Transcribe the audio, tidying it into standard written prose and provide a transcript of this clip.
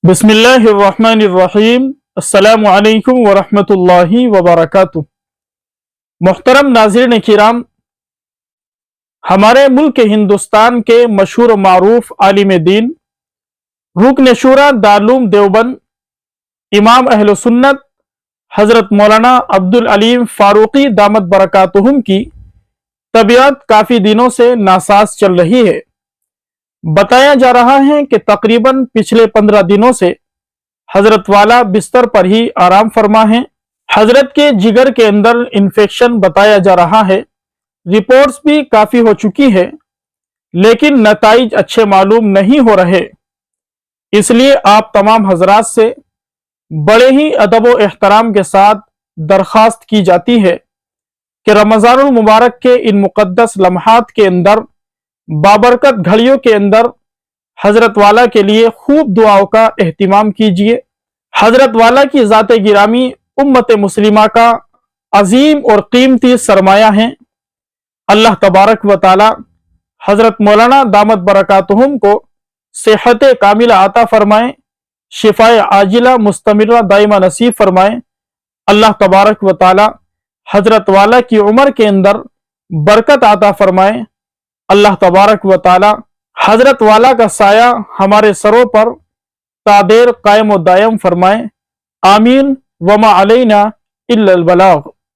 बिस्मिल्लाहिर्रहमानिर्रहीम। अस्सलामु अलैकुम वरहमतुल्लाहि वबरकातुह। मोहतरम नाज़रीन किराम, हमारे मुल्क हिंदुस्तान के मशहूर मारूफ आलिम दीन, रुकन शूरा दारुल देवबंद, इमाम अहले सुन्नत हज़रत मौलाना अब्दुल अलीम फारूकी दामत बरकातुहुम की तबीयत काफ़ी दिनों से नासाज चल रही है। बताया जा रहा है कि तकरीबन पिछले 15 दिनों से हजरत वाला बिस्तर पर ही आराम फरमा है। हजरत के जिगर के अंदर इन्फेक्शन बताया जा रहा है। रिपोर्ट्स भी काफ़ी हो चुकी है, लेकिन नताइज अच्छे मालूम नहीं हो रहे। इसलिए आप तमाम हजरात से बड़े ही अदब व एहतराम के साथ दरख्वास्त की जाती है कि रमज़ानुल मुबारक के इन मुक़द्दस लम्हात के अंदर, बाबरकत घड़ियों के अंदर हजरत वाला के लिए खूब दुआओं का एहतिमाम कीजिए। हजरत वाला की ज़ात गिरामी उम्मत मुस्लिमा का अजीम और कीमती सरमाया है। अल्लाह तबारक व ताला हजरत मौलाना दामत बरकातुहुम को सेहत कामिला अता फरमाए, शिफाए आजिला मुस्तमिरा दाइमा नसीब फरमाए। अल्लाह तबारक व ताला हजरत वाला की उम्र के अंदर बरकत अता फरमाए। अल्लाह तबारक व ताला हजरत वाला का साया हमारे सरों पर तादेर कायम व दायम फरमाए। आमीन। वमा अलैना इल्लल बलाग।